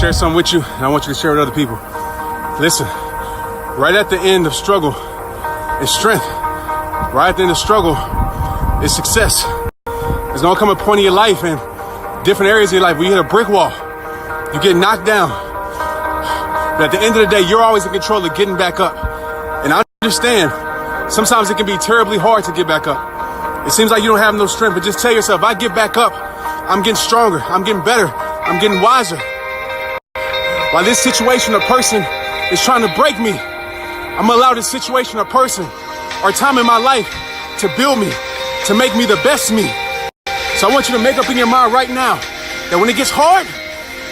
share something with you, and I want you to share it with other people. Listen, right at the end of struggle is strength. Right at the end of struggle is success. There's gonna come a point in your life and different areas of your life where you hit a brick wall. You get knocked down. But at the end of the day, you're always in control of getting back up. And I understand, sometimes it can be terribly hard to get back up. It seems like you don't have no strength, but just tell yourself, if I get back up, I'm getting stronger, I'm getting better, I'm getting wiser. While this situation or person is trying to break me, I'm gonna allow this situation or person or time in my life to build me, to make me the best me. So I want you to make up in your mind right now that when it gets hard,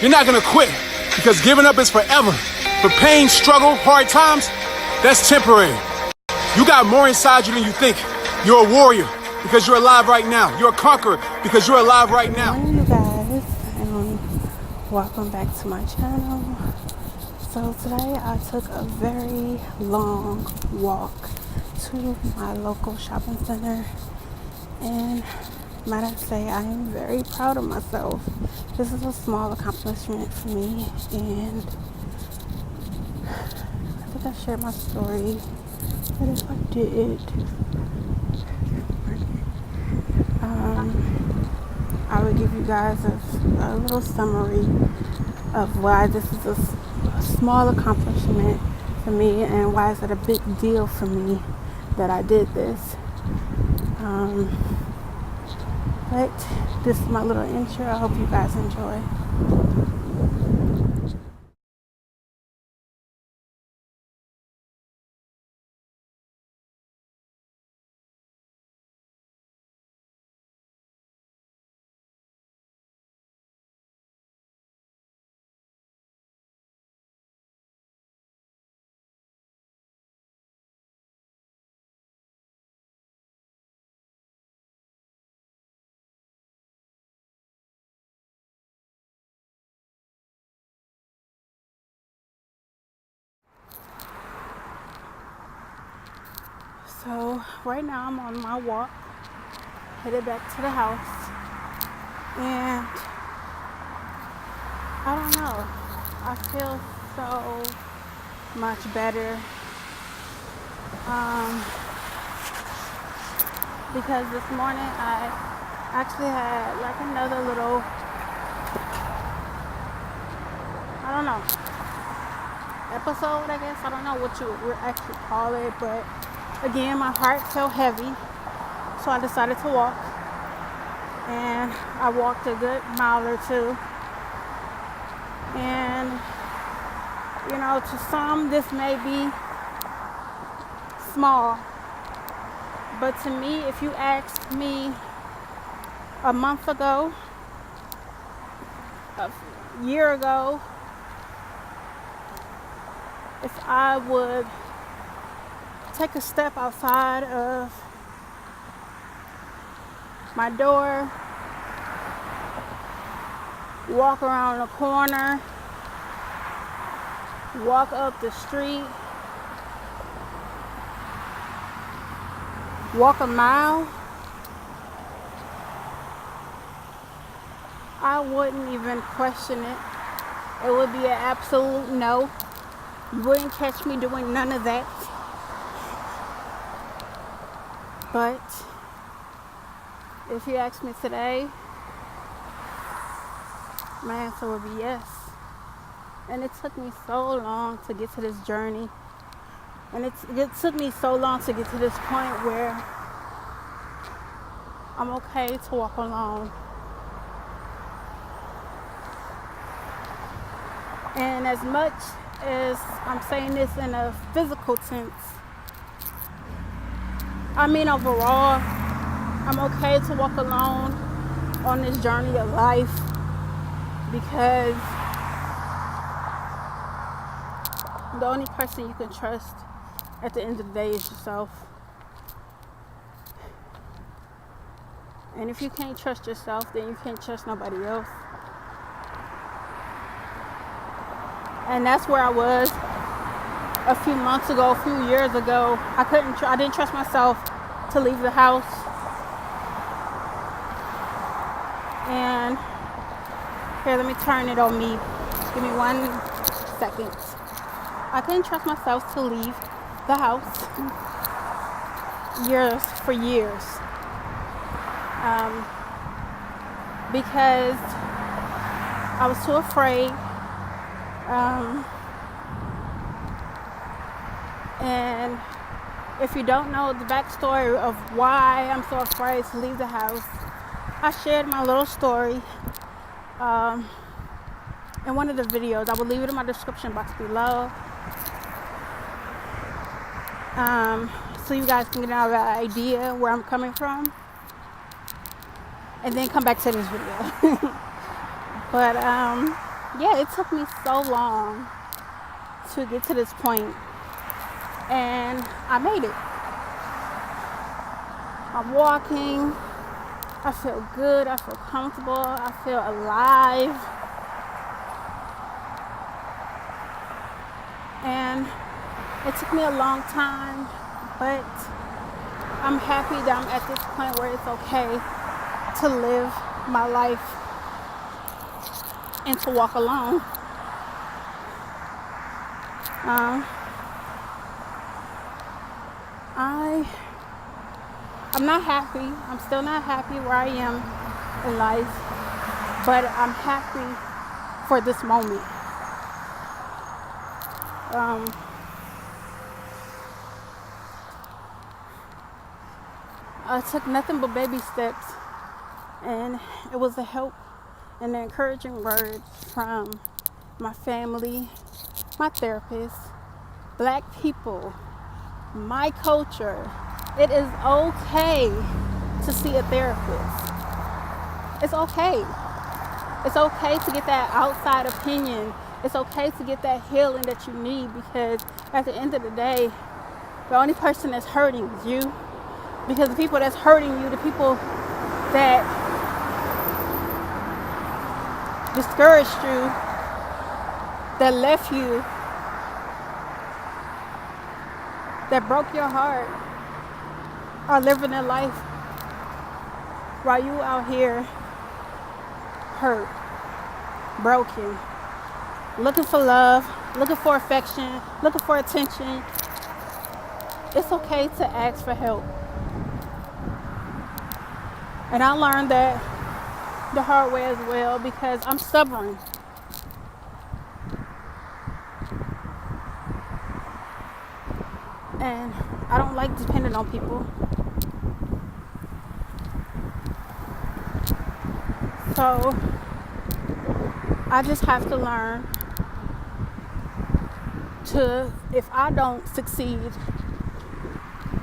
you're not gonna quit, because giving up is forever. But pain, struggle, hard times, that's temporary. You got more inside you than you think. You're a warrior because you're alive right now. You're a conqueror because you're alive right now. Good morning, you guys, and welcome back to my channel. So today I took a very long walk to my local shopping center, and might I say I am very proud of myself. This is a small accomplishment for me, and I think I shared my story, but if I did, I would give you guys a little summary of why this is a small accomplishment for me and why is it a big deal for me that I did this. But this is my little intro. I hope you guys enjoy. So right now I'm on my walk, headed back to the house, and I don't know, I feel so much better because this morning I actually had like another little, I don't know, episode, I guess. I don't know what you would actually call it, but again, my heart felt heavy, so I decided to walk, and I walked a good mile or two. And you know, to some this may be small, but to me, if you asked me a month ago, a year ago, if I would take a step outside of my door, walk around the corner, walk up the street, walk a mile, I wouldn't even question it. It would be an absolute no. You wouldn't catch me doing none of that. But if you ask me today, my answer would be yes. And it took me so long to get to this journey. And it took me so long to get to this point where I'm okay to walk alone. And as much as I'm saying this in a physical sense, I mean overall, I'm okay to walk alone on this journey of life, because the only person you can trust at the end of the day is yourself. And if you can't trust yourself, then you can't trust nobody else. And that's where I was a few months ago, a few years ago. I didn't trust myself to leave the house. And here, let me turn it on me. Give me 1 second. I couldn't trust myself to leave the house for years. Because I was too afraid. And if you don't know the backstory of why I'm so afraid to leave the house, I shared my little story in one of the videos. I will leave it in my description box below, so you guys can get an idea where I'm coming from, and then come back to this video. But yeah, it took me so long to get to this point, and I made it. I'm walking. I feel good. I feel comfortable. I feel alive. And it took me a long time, but I'm happy that I'm at this point where it's okay to live my life and to walk alone. I'm not happy. I'm still not happy where I am in life, but I'm happy for this moment. I took nothing but baby steps, and it was the help and the encouraging words from my family, my therapist, Black people, my culture. It is okay to see a therapist. It's okay. It's okay to get that outside opinion. It's okay to get that healing that you need, because at the end of the day, the only person that's hurting is you. Because the people that's hurting you, the people that discouraged you, that left you, that broke your heart, are living their life while you out here hurt, broken, looking for love, looking for affection, looking for attention. It's okay to ask for help. And I learned that the hard way as well, because I'm stubborn. And I don't like depending on people. So I just have to learn to, if I don't succeed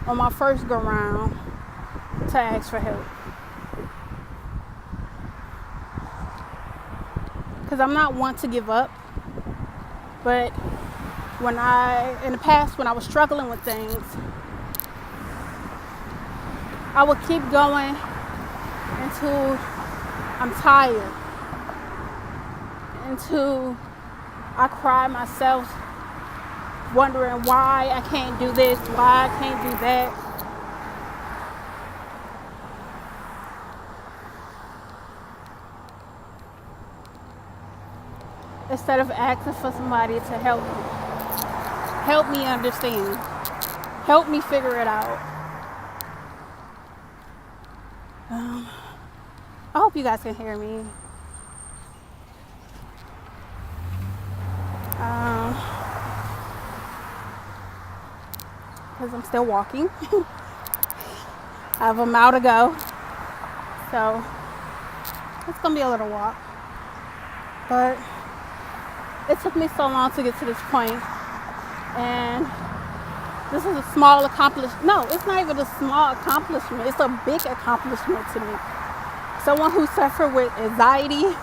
on my first go round, to ask for help. Because I'm not one to give up. But in the past, when I was struggling with things, I would keep going until I'm tired, until I cry myself, wondering why I can't do this, why I can't do that. Instead of asking for somebody to help me understand, help me figure it out. I hope you guys can hear me. Because I'm still walking. I have a mile to go. So it's going to be a little walk. But it took me so long to get to this point. And this is a small accomplishment. No, it's not even a small accomplishment. It's a big accomplishment to me. Someone who suffered with anxiety,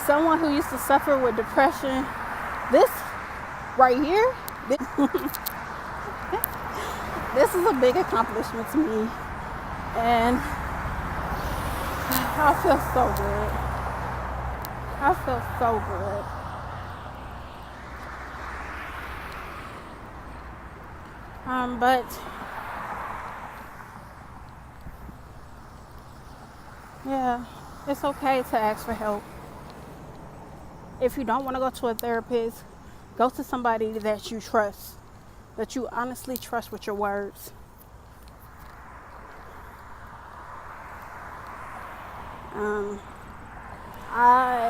someone who used to suffer with depression, this right here, this is a big accomplishment to me. And I feel so good. I feel so good. But yeah, it's okay to ask for help. If you don't want to go to a therapist, go to somebody that you trust, that you honestly trust with your words.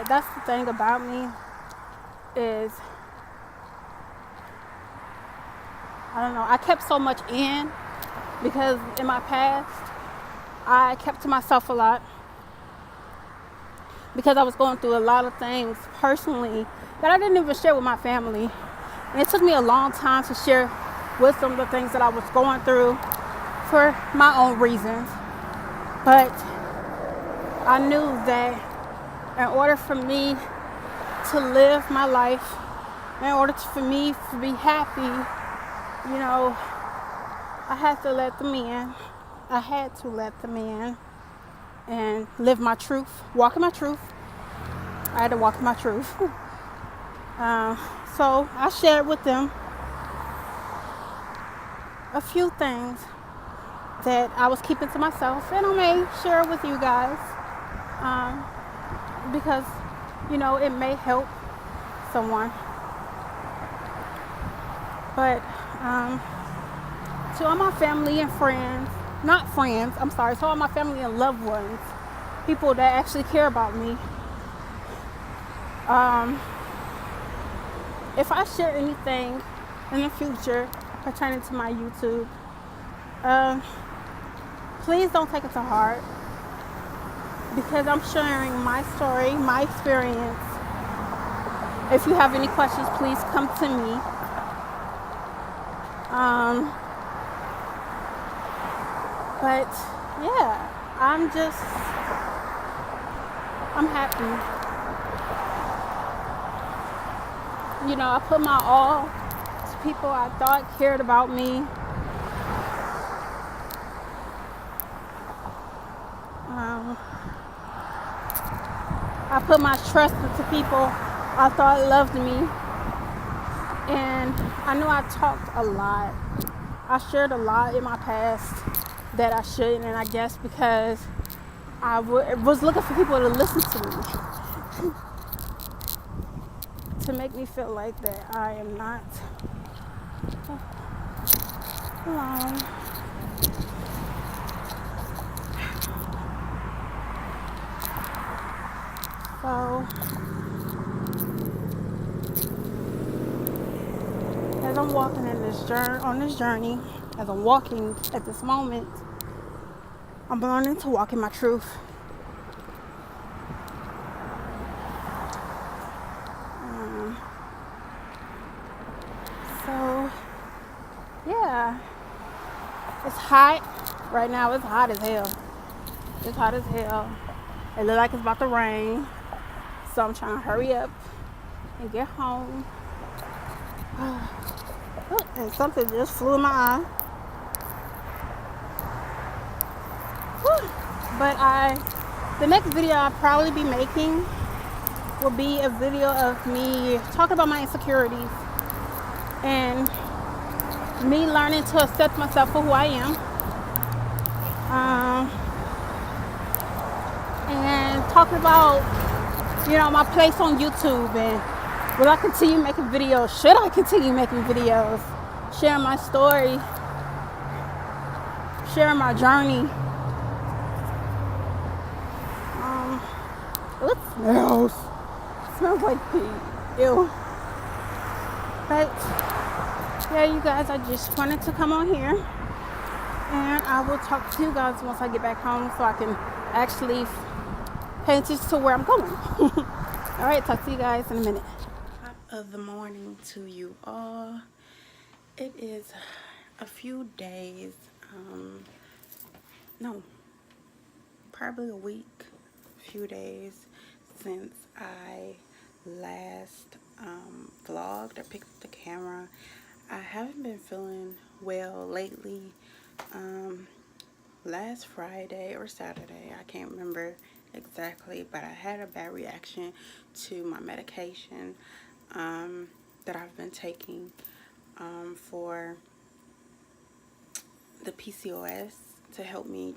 That's the thing about me is, I don't know, I kept so much in because in my past, I kept to myself a lot because I was going through a lot of things personally that I didn't even share with my family. And it took me a long time to share with them the things that I was going through for my own reasons. But I knew that in order for me to live my life, in order for me to be happy, you know, I had to let them in. I had to let them in and live my truth, walk in my truth. I had to walk in my truth. So I shared with them a few things that I was keeping to myself, and I may share with you guys because, you know, it may help someone. But to all my family and friends, not friends, I'm sorry, to all my family and loved ones, people that actually care about me, if I share anything in the future pertaining to my YouTube, please don't take it to heart, because I'm sharing my story, my experience. If you have any questions, please come to me. But yeah, I'm happy. You know, I put my all to people I thought cared about me. I put my trust into people I thought loved me. And I know I talked a lot. I shared a lot in my past that I shouldn't, and I guess because I was looking for people to listen to me, to make me feel like that I am not alone. So as I'm walking on this journey, as I'm walking at this moment, I'm learning to walk in my truth. So yeah, it's hot right now. It's hot as hell. It's hot as hell. It looks like it's about to rain, so I'm trying to hurry up and get home. And something just flew in my eye. But the next video I'll probably be making will be a video of me talking about my insecurities and me learning to accept myself for who I am. And talking about, you know, my place on YouTube, and will I continue making videos? Should I continue making videos? Sharing my story, sharing my journey. It smells like pee. Ew. But yeah, you guys, I just wanted to come on here, and I will talk to you guys once I get back home so I can actually pay attention to where I'm going. All right, talk to you guys in a minute. Top of the morning to you all. It is a few days, probably a week, few days since I last vlogged or picked up the camera. I haven't been feeling well lately. Last Friday or Saturday, I can't remember exactly, but I had a bad reaction to my medication that I've been taking for the PCOS, to help me,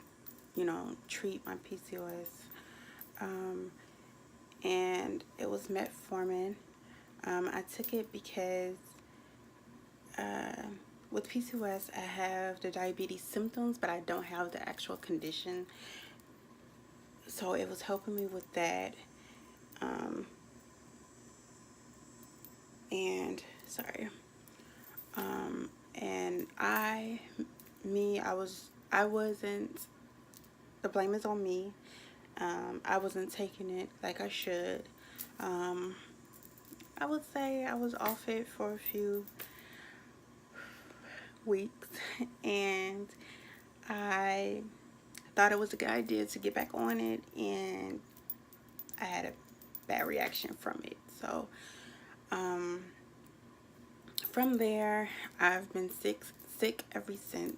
you know, treat my PCOS. And it was was metformin. I took it because with PCOS, I have the diabetes symptoms, but I don't have the actual condition. So it was helping me with that. And sorry. And I wasn't, the blame is on me. I wasn't taking it like I should. I would say I was off it for a few weeks, and I thought it was a good idea to get back on it, and I had a bad reaction from it. So from there, I've been sick ever since.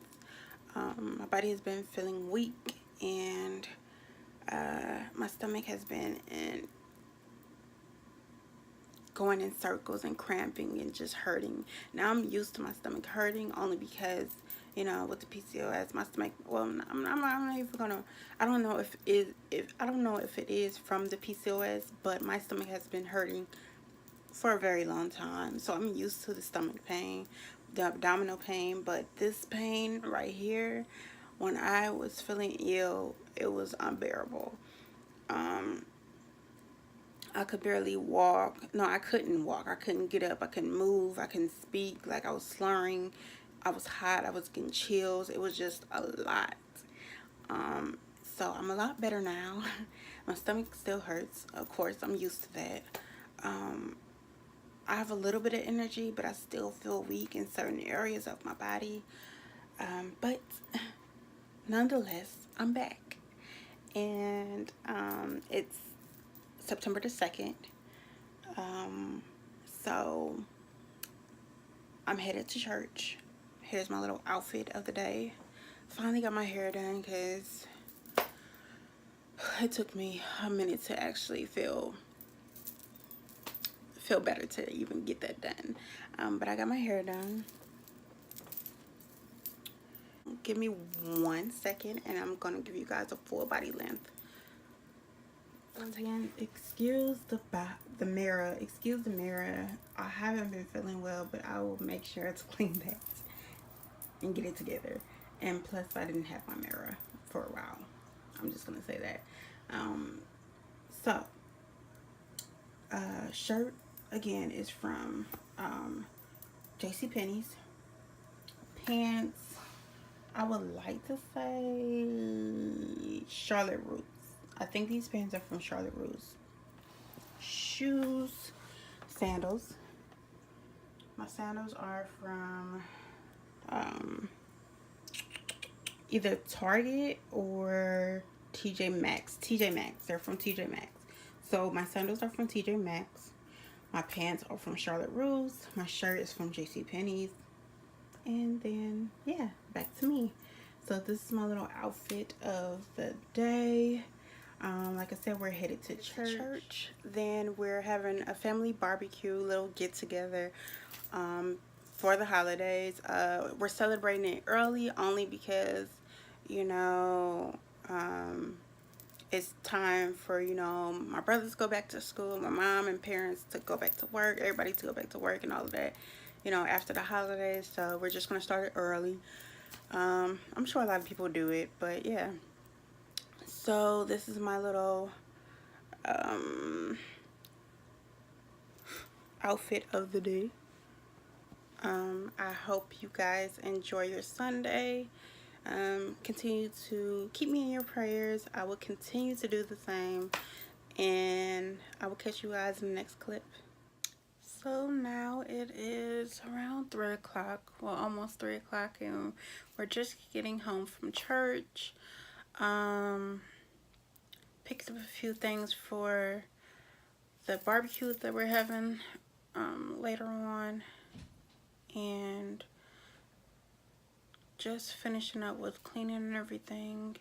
My body has been feeling weak, and my stomach has been going in circles and cramping and just hurting. Now I'm used to my stomach hurting only because, you know, with the PCOS, my stomach, well, I'm not even gonna, I don't know if it is from the PCOS, but my stomach has been hurting for a very long time. So I'm used to the stomach pain, the abdominal pain, but this pain right here, when I was feeling ill, it was unbearable. I could barely walk. No, I couldn't walk. I couldn't get up. I couldn't move. I couldn't speak. Like, I was slurring. I was hot. I was getting chills. It was just a lot. So I'm a lot better now. My stomach still hurts. Of course, I'm used to that. I have a little bit of energy, but I still feel weak in certain areas of my body. But nonetheless, I'm back. And it's September the 2nd. So I'm headed to church. Here's my little outfit of the day. Finally got my hair done because it took me a minute to actually feel better to even get that done. But I got my hair done. Give me 1 second and I'm gonna give you guys a full body length. Once again, excuse the mirror. Excuse the mirror. I haven't been feeling well, but I will make sure to clean that and get it together. And plus, I didn't have my mirror for a while. I'm just gonna say that. Shirt again is from JCPenney's. Pants, I would like to say Charlotte Russe. I think these pants are from Charlotte Russe. Shoes, sandals. My sandals are from either Target or TJ Maxx. TJ Maxx. They're from TJ Maxx. So my sandals are from TJ Maxx. My pants are from Charlotte Russe. My shirt is from JCPenney's. And then, yeah, back to me. So this is my little outfit of the day. Like I said, we're headed to church. Then we're having a family barbecue, little get together for the holidays. We're celebrating it early only because, you know, it's time for, you know, my brothers to go back to school, my mom and parents to go back to work, everybody to go back to work and all of that, you know, after the holidays. So we're just going to start it early. I'm sure a lot of people do it, but yeah. So this is my little outfit of the day. I hope you guys enjoy your Sunday. Continue to keep me in your prayers. I will continue to do the same, and I will catch you guys in the next clip. So now it is around 3 o'clock, well, almost 3 o'clock, and we're just getting home from church. Picked up a few things for the barbecue that we're having later on, and just finishing up with cleaning and everything.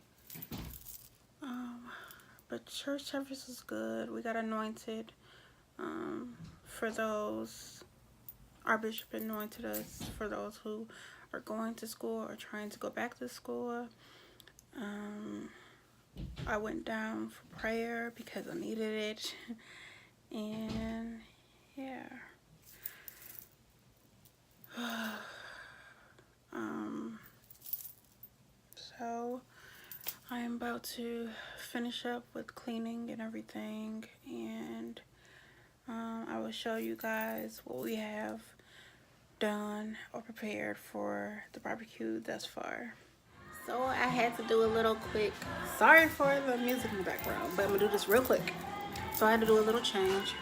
But church service was good. We got anointed. For those, our bishop anointed us for those who are going to school or trying to go back to school. I went down for prayer because I needed it, And yeah. So I am about to finish up with cleaning and everything, and I will show you guys what we have done or prepared for the barbecue thus far. So I had to do a little quick, sorry for the music in the background, but I'm gonna do this real quick. So I had to do a little change.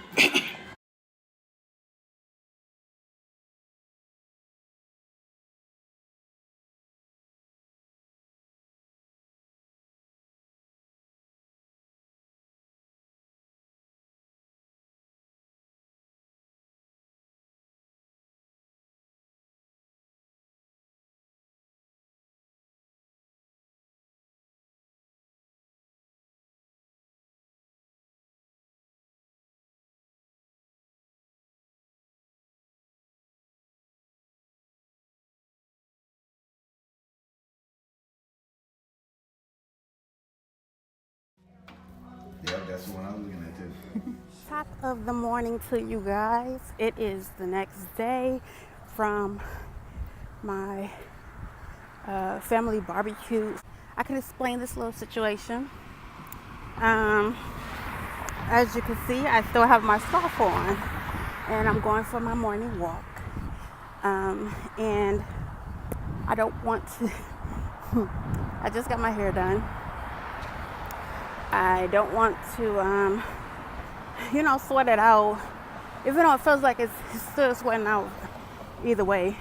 Yep, that's the one I was looking at too. Top of the morning to you guys. It is the next day from my family barbecue. I can explain this little situation. As you can see, I still have my scarf on, and I'm going for my morning walk. And I don't want to. I just got my hair done. I don't want to, sweat it out. Even though it feels like it's still sweating out either way.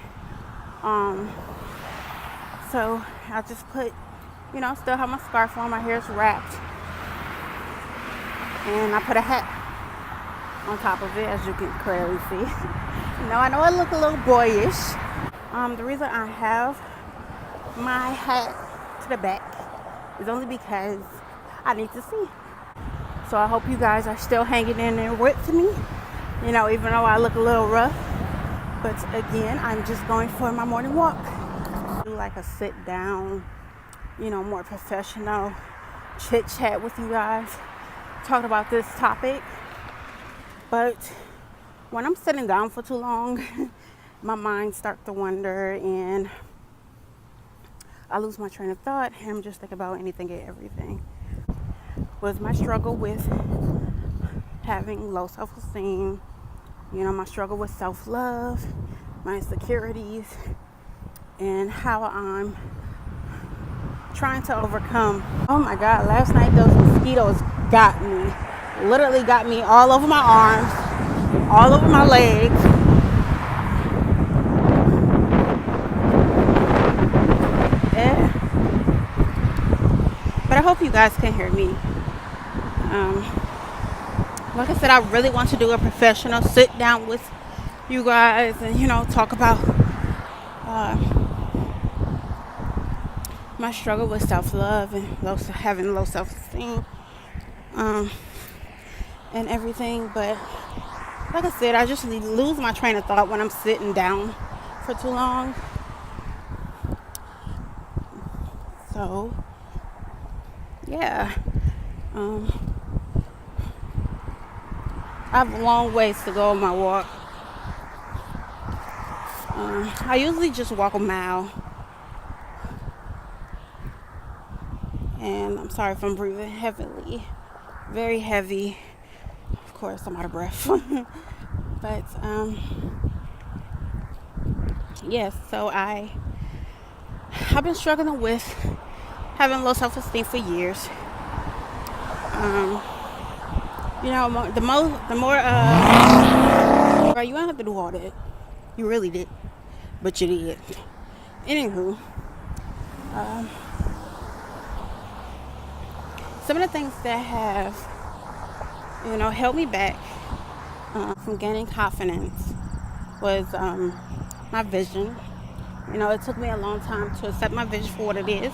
So I just put, still have my scarf on, my hair's wrapped. And I put a hat on top of it, as you can clearly see. I know I look a little boyish. The reason I have my hat to the back is only because I need to see. So I hope you guys are still hanging in there with me, even though I look a little rough. But again, I'm just going for my morning walk. Do like a sit down, more professional chit chat with you guys, talk about this topic. But when I'm sitting down for too long, my mind starts to wander and I lose my train of thought, and I'm just thinking about anything and everything. Was my struggle with having low self-esteem, my struggle with self-love, my insecurities, and how I'm trying to overcome. Oh my God, last night those mosquitoes got me. Literally got me all over my arms, all over my legs. But I hope you guys can hear me. Like I said, I really want to do a professional sit down with you guys and, talk about my struggle with self-love and having low self-esteem and everything. But like I said, I just lose my train of thought when I'm sitting down for too long. So, yeah. I have a long ways to go on my walk. I usually just walk a mile. And I'm sorry if I'm breathing heavily. Very heavy. Of course, I'm out of breath. But, yes, so I've been struggling with having low self-esteem for years. The more, you don't have to do all that. You really did. But you did. Anywho, some of the things that have, held me back from gaining confidence was my vision. It took me a long time to accept my vision for what it is.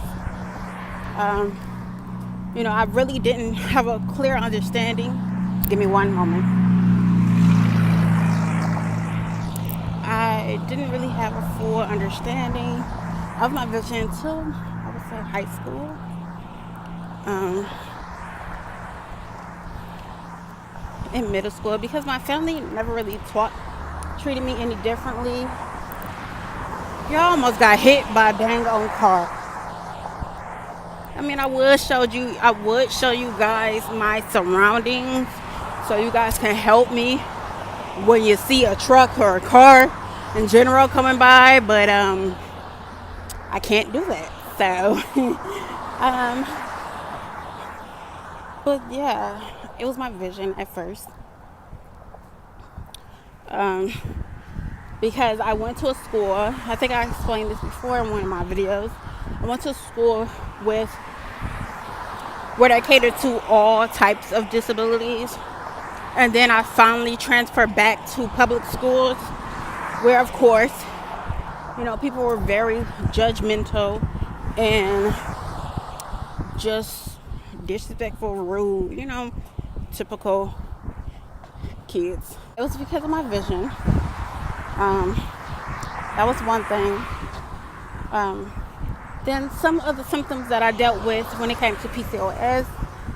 I really didn't have a clear understanding. Give me one moment. I didn't really have a full understanding of my vision until, I would say, high school. in middle school because my family never really treated me any differently. Y'all almost got hit by a dang on car. I mean, I would show you guys my surroundings so you guys can help me when you see a truck or a car in general coming by, but I can't do that. So but yeah, it was my vision at first. Because I went to a school, I think I explained this before in one of my videos. I went to a school where they cater to all types of disabilities. And then I finally transferred back to public schools where, of course, people were very judgmental and just disrespectful, rude, typical kids. It was because of my vision. That was one thing. Then some of the symptoms that I dealt with when it came to PCOS,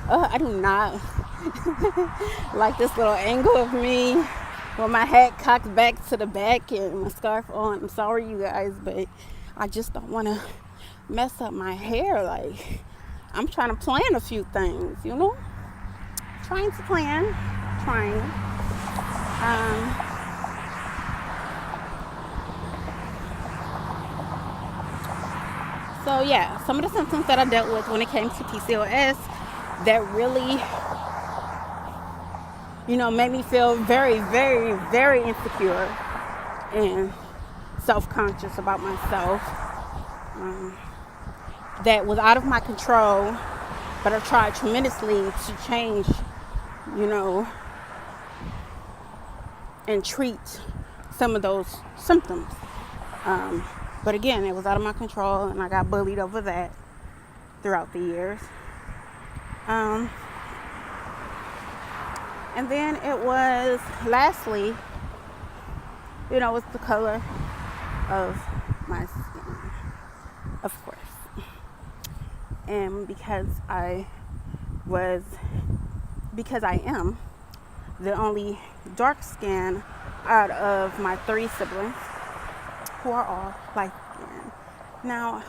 I do not like this little angle of me with my hat cocked back to the back and my scarf on. I'm sorry, you guys, but I just don't want to mess up my hair. Like, I'm trying to plan a few things, trying to plan. So yeah, some of the symptoms that I dealt with when it came to PCOS that really, made me feel very, very, very insecure and self-conscious about myself. That was out of my control, but I tried tremendously to change, and treat some of those symptoms. But again, it was out of my control, and I got bullied over that throughout the years. And then it was, lastly, it's the color of my skin, of course. And because I am the only dark skin out of my 3 siblings, who are all light skinned. Now,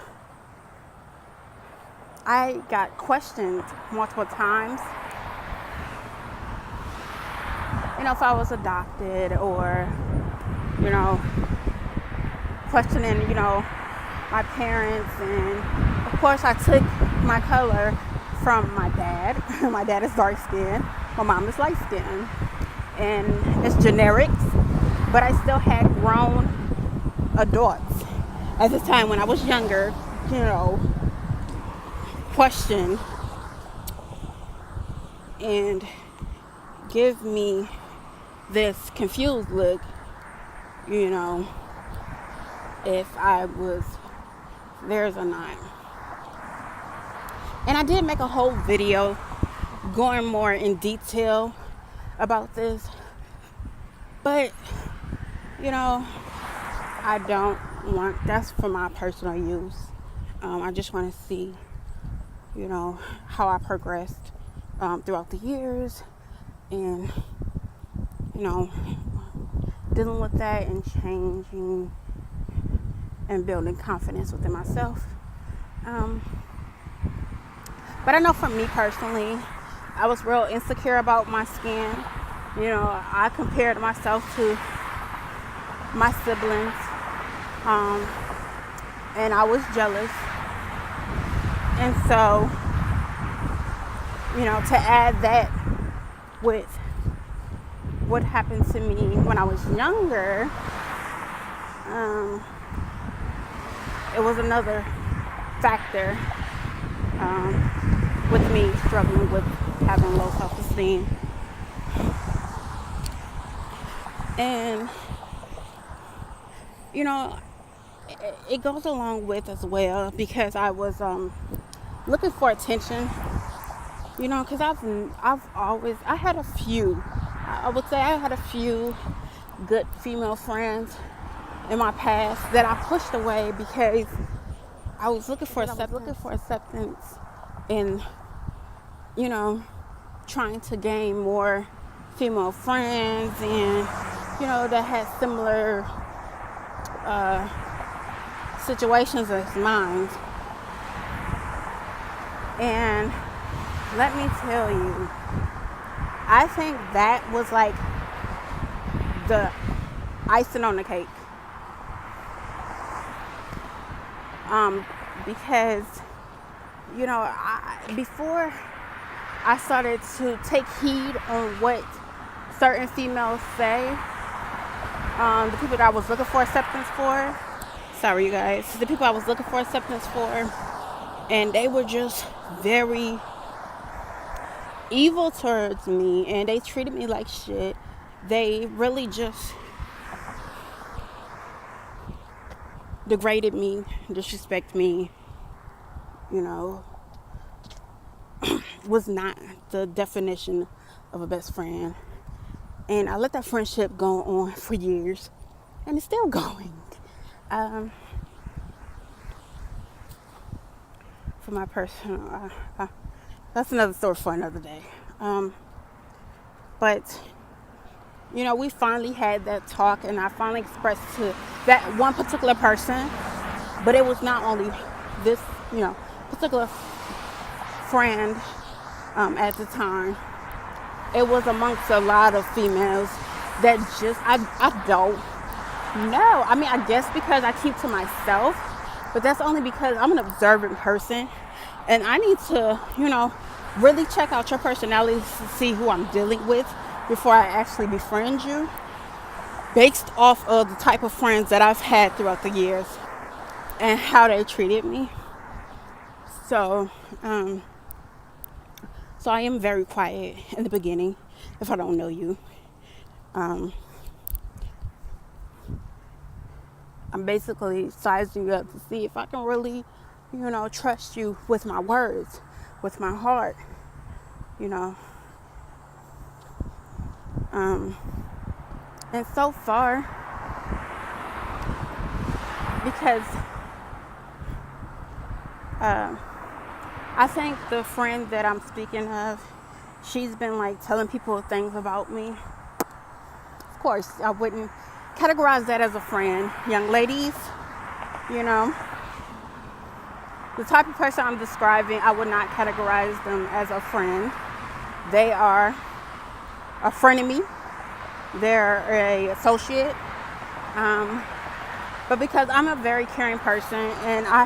I got questioned multiple times, if I was adopted, or, questioning, my parents. And of course, I took my color from my dad. My dad is dark skinned, my mom is light skinned, and it's generics, but I still had grown adults at the time when I was younger, question and give me this confused look, if I was theirs or not. And I did make a whole video going more in detail about this, but I don't want, that's for my personal use. I just want to see, how I progressed throughout the years, and, dealing with that and changing and building confidence within myself. But I know for me personally, I was real insecure about my skin. I compared myself to my siblings, and I was jealous. And so, to add that with what happened to me when I was younger, it was another factor with me struggling with having low self-esteem. And it goes along with as well, because I was looking for attention, because I had a few, I would say I had a few good female friends in my past that I pushed away because I was looking for acceptance and, trying to gain more female friends, and that had similar situations as mine. And let me tell you, I think that was like the icing on the cake. Because before I started to take heed on what certain females say, the people that I was looking for acceptance for, sorry you guys, the people I was looking for acceptance for, and they were just very evil towards me, and they treated me like shit. They really just degraded me, disrespect me, was not the definition of a best friend. And I let that friendship go on for years, and it's still going. For my personal, that's another story for another day. But we finally had that talk, and I finally expressed to that one particular person, but it was not only this, particular friend at the time. It was amongst a lot of females that just, I don't know. I mean, I guess because I keep to myself, but that's only because I'm an observant person, and I need to, really check out your personality to see who I'm dealing with before I actually befriend you, based off of the type of friends that I've had throughout the years and how they treated me. So I am very quiet in the beginning if I don't know you. I'm basically sizing you up to see if I can really, trust you with my words, with my heart, and so far, because I think the friend that I'm speaking of, she's been like telling people things about me. Of course, I wouldn't categorize that as a friend. Young ladies, the type of person I'm describing, I would not categorize them as a friend. They are a frenemy. They're a associate. But because I'm a very caring person, and I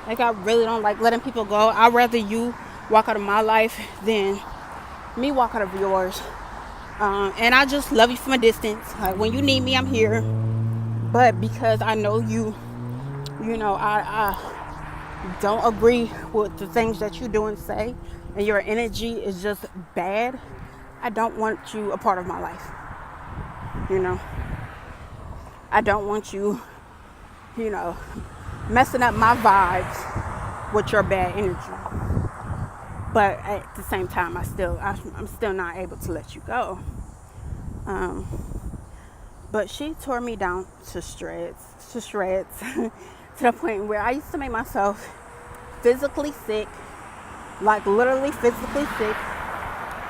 really don't like letting people go. I'd rather you walk out of my life than me walk out of yours. And I just love you from a distance. Like, when you need me, I'm here. But because I know you, I don't agree with the things that you do and say, and your energy is just bad, I don't want you a part of my life. I don't want you, messing up my vibes with your bad energy. But at the same time, I'm still not able to let you go. But she tore me down to shreds, to the point where I used to make myself physically sick, like literally physically sick.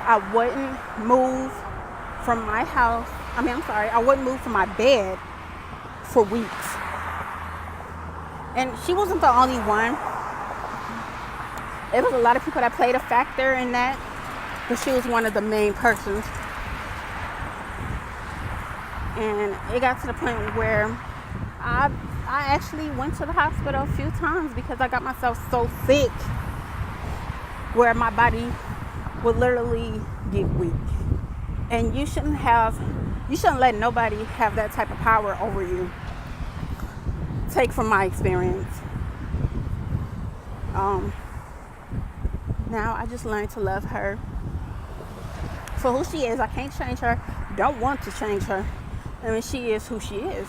I wouldn't move from my house. I wouldn't move from my bed for weeks. And she wasn't the only one. There was a lot of people that played a factor in that, but she was one of the main persons. And it got to the point where I actually went to the hospital a few times because I got myself so sick where my body would literally get weak. And you shouldn't let nobody have that type of power over you. Take from my experience. Now I just learned to love her for who she is. I can't change her. Don't want to change her. She is who she is.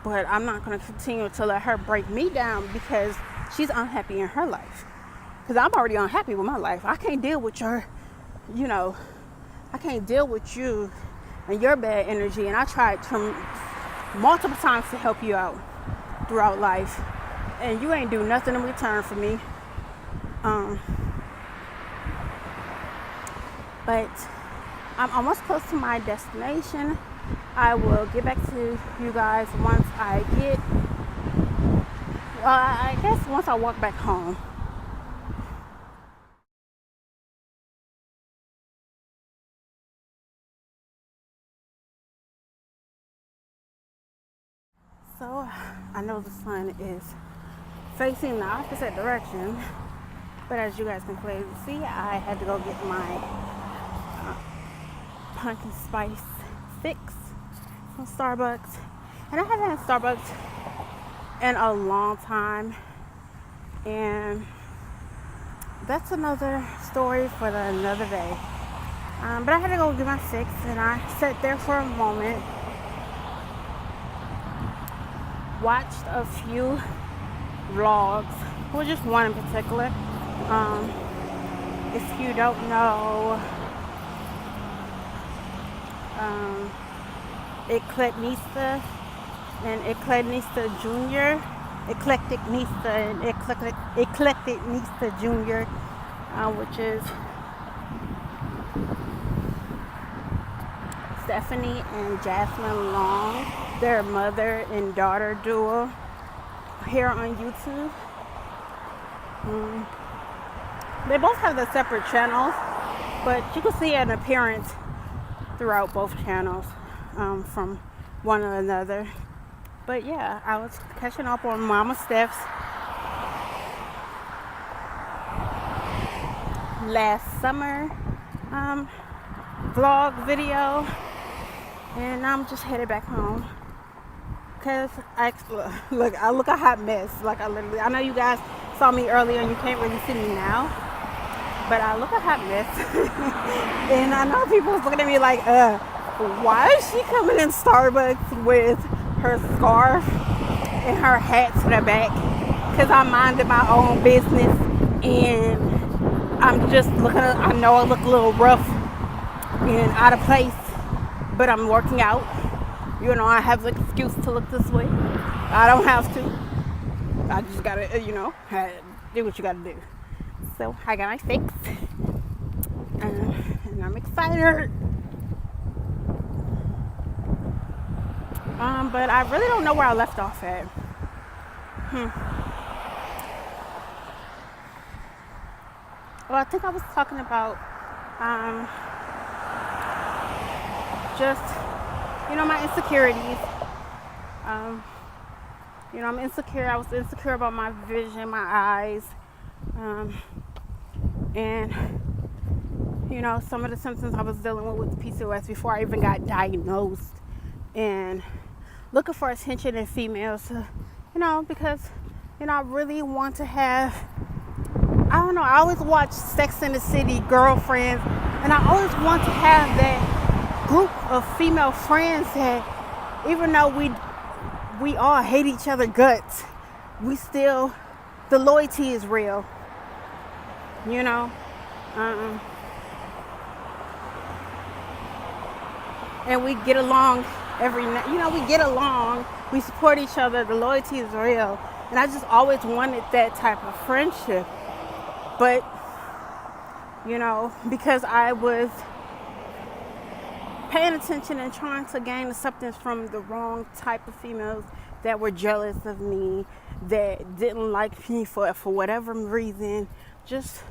But I'm not going to continue to let her break me down because she's unhappy in her life. Because I'm already unhappy with my life. I can't deal with I can't deal with you and your bad energy. And I tried multiple times to help you out throughout life. And you ain't do nothing in return for me. But I'm almost close to my destination. I will get back to you guys once I get, I guess once I walk back home. So I know the sun is facing the opposite direction, but as you guys can clearly see, I had to go get my pumpkin spice fix from Starbucks, and I haven't had Starbucks in a long time, and that's another story for another day. But I had to go get my fix, and I sat there for a moment, watched a few vlogs, well, just one in particular. If you don't know, Eclectica and Eclectica Jr., Eclectic Nista and Eclectic Nista Jr., which is Stephanie and Jasmine Long, their mother and daughter duo here on YouTube. They both have their separate channels, but you can see an appearance throughout both channels from one another. But yeah, I was catching up on Mama Steph's last summer vlog video, and I'm just headed back home because I look a hot mess. Like I know you guys saw me earlier and you can't really see me now, but I look a hot mess. And I know people was looking at me like, why is she coming in Starbucks with her scarf and her hat to the back? Because I'm minding my own business, and I'm just looking, I know I look a little rough and out of place, but I'm working out. You know, I have the excuse to look this way. I don't have to. I just gotta, do what you gotta do. So I got my fix, and I'm excited. But I really don't know where I left off at. Well, I think I was talking about just, my insecurities. I'm insecure. I was insecure about my vision, my eyes, and some of the symptoms I was dealing with PCOS before I even got diagnosed, and looking for attention in females, because I really want to have, I always watch Sex and the City, Girlfriends, and I always want to have that group of female friends that, even though we all hate each other guts, we still, the loyalty is real, and we get along every night, we get along, we support each other, the loyalty is real, and I just always wanted that type of friendship, but, because I was paying attention and trying to gain acceptance from the wrong type of females that were jealous of me, that didn't like me for whatever reason, just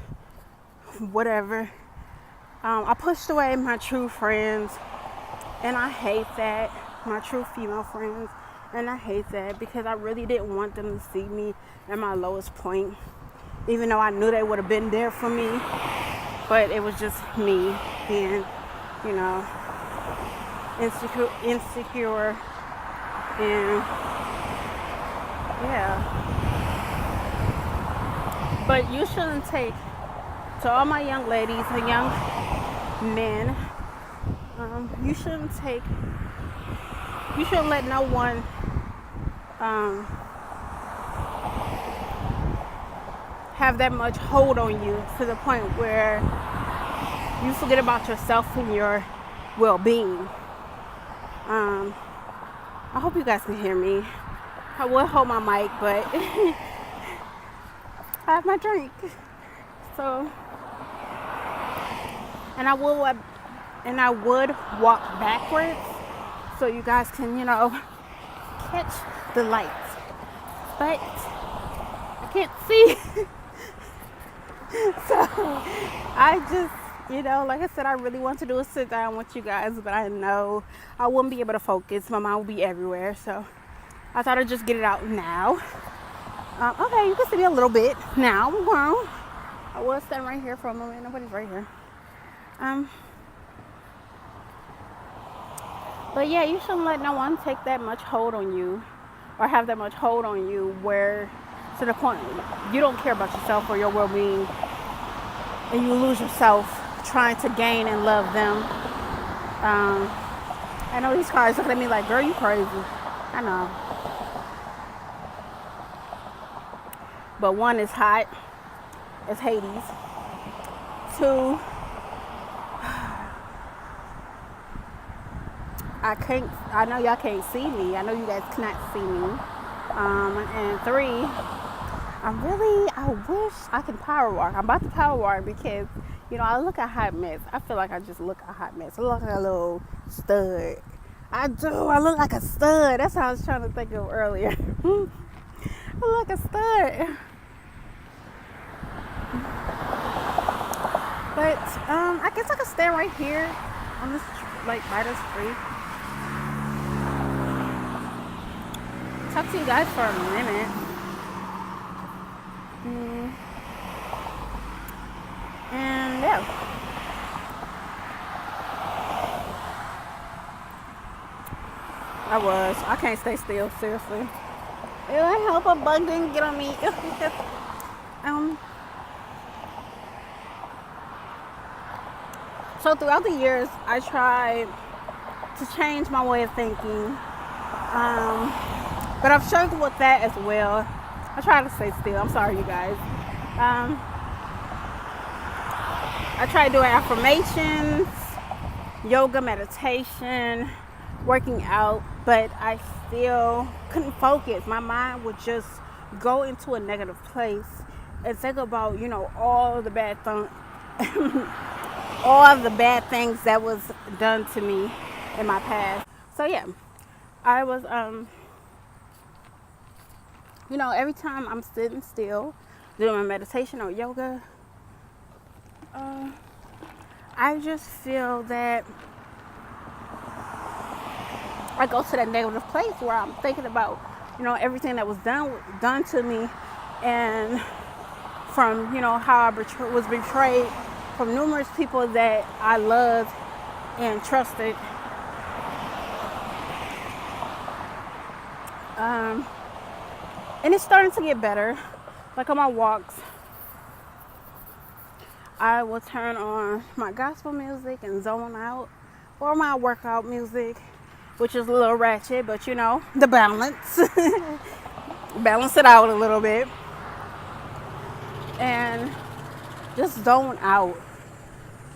whatever. I pushed away my true friends, and I hate that, my true female friends, and I hate that because I really didn't want them to see me at my lowest point, even though I knew they would have been there for me, but it was just me being, insecure, and yeah. But you shouldn't take, to all my young ladies and young men, you shouldn't let no one have that much hold on you to the point where you forget about yourself and your well-being. I hope you guys can hear me. I will hold my mic, but I have my drink. So and I would walk backwards so you guys can, catch the lights. But I can't see. So I just, like I said, I really want to do a sit down with you guys, but I know I wouldn't be able to focus. My mind will be everywhere. So I thought I'd just get it out now. Okay, you can see me a little bit now. I'm grown. I was standing right here for a moment. Nobody's right here. But yeah, you shouldn't let no one take that much hold on you or have that much hold on you where to the point you don't care about yourself or your well-being and you lose yourself trying to gain and love them. I know these guys looking at me like, girl, you crazy. I know. But one is hot. It's Hades. 2, I know y'all can't see me. I know you guys cannot see me. And 3, I wish I could power walk. I'm about to power walk because, I look a hot mess. I feel like I just look a hot mess. I look like a little stud. I do. I look like a stud. That's how I was trying to think of earlier. I look like a stud. But I guess I could stand right here on this, by this tree. Talk to you guys for a minute. And yeah. I can't stay still, seriously. It would help a bug didn't get on me. So throughout the years, I tried to change my way of thinking. But I've struggled with that as well. I try to stay still. I'm sorry, you guys. I tried doing affirmations, yoga, meditation, working out, but I still couldn't focus. My mind would just go into a negative place and think about, all the bad things that was done to me in my past. So yeah, I was, every time I'm sitting still, doing my meditation or yoga, I just feel that I go to that negative place where I'm thinking about, everything that was done to me, and from, how I was betrayed from numerous people that I loved and trusted. And it's starting to get better. Like on my walks, I will turn on my gospel music and zone out, or my workout music, which is a little ratchet, but the balance. Balance it out a little bit. And just zone out.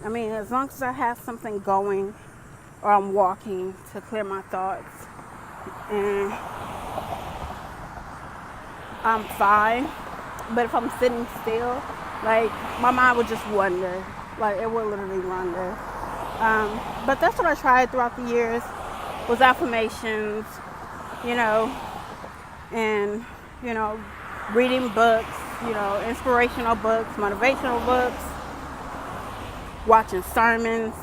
I mean, as long as I have something going or I'm walking to clear my thoughts, and I'm fine. But if I'm sitting still, my mind would just wander. It would literally wander. But that's what I tried throughout the years, was affirmations, and, reading books, inspirational books, motivational books, watching sermons,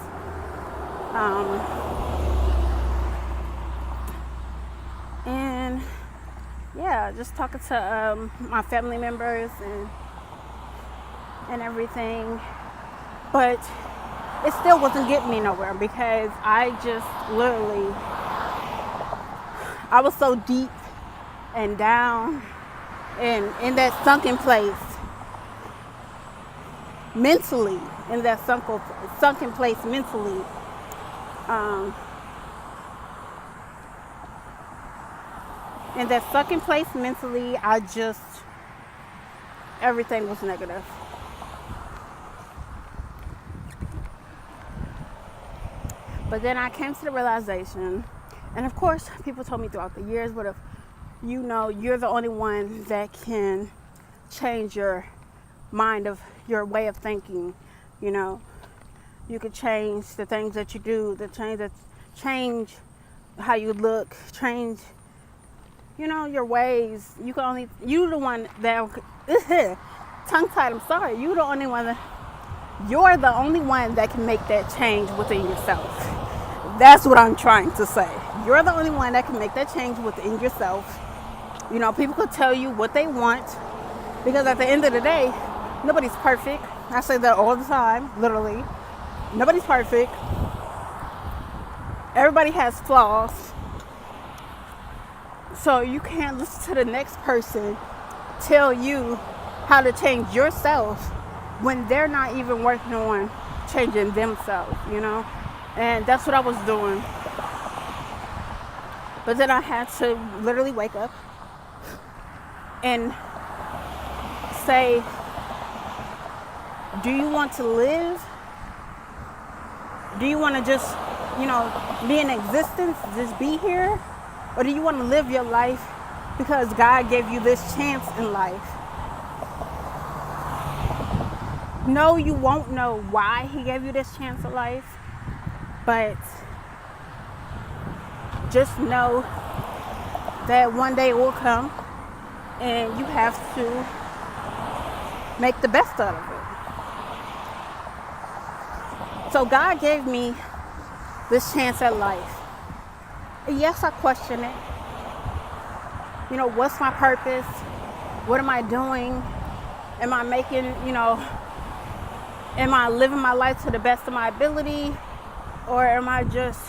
and yeah, just talking to my family members and everything. But it still wasn't getting me nowhere, because I just literally, I was so deep and down and in that sunken place mentally, in that sunken place mentally. In that sunken place mentally, everything was negative. But then I came to the realization, and of course, people told me throughout the years, but if you're the only one that can change your mind, of your way of thinking, You could change the things that you do, change how you look, change, your ways. You the one that, tongue tied, I'm sorry. You're the only one that can make that change within yourself. That's what I'm trying to say. You're the only one that can make that change within yourself. People could tell you what they want, because at the end of the day, nobody's perfect. I say that all the time, literally. Nobody's perfect. Everybody has flaws. So you can't listen to the next person tell you how to change yourself when they're not even working on changing themselves, And that's what I was doing. But then I had to literally wake up and say, do you want to live? Do you want to just, be in existence, just be here? Or do you want to live your life because God gave you this chance in life? No, you won't know why he gave you this chance in life, but just know that one day it will come and you have to make the best out of it. So God gave me this chance at life. And yes, I question it. What's my purpose? What am I doing? Am I making, am I living my life to the best of my ability? Or am I just,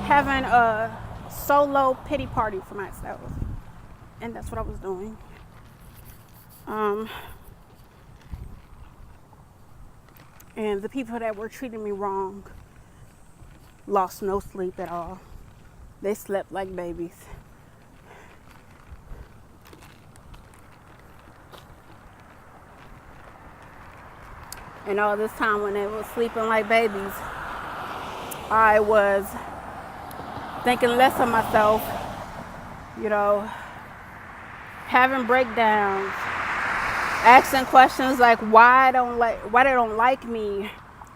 having a solo pity party for myself? And that's what I was doing. And the people that were treating me wrong lost no sleep at all. They slept like babies. And all this time when they were sleeping like babies, I was thinking less of myself, having breakdowns, asking questions like why they don't like me,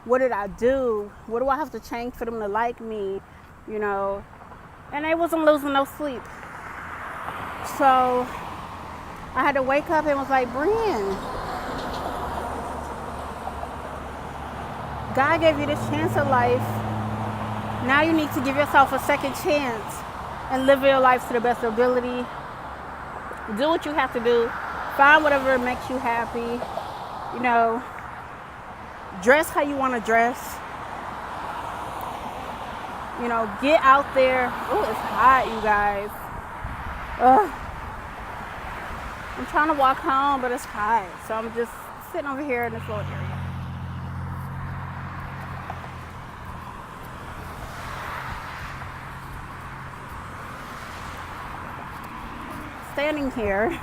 what did I do, what do I have to change for them to like me, and they wasn't losing no sleep. So I had to wake up and was like, Brian, God gave you this chance of life. Now you need to give yourself a second chance and live your life to the best of ability. Do what you have to do. Find whatever makes you happy. Dress how you want to dress. Get out there. Oh, it's hot, you guys. I'm trying to walk home, but it's hot. So I'm just sitting over here in this little area. Standing here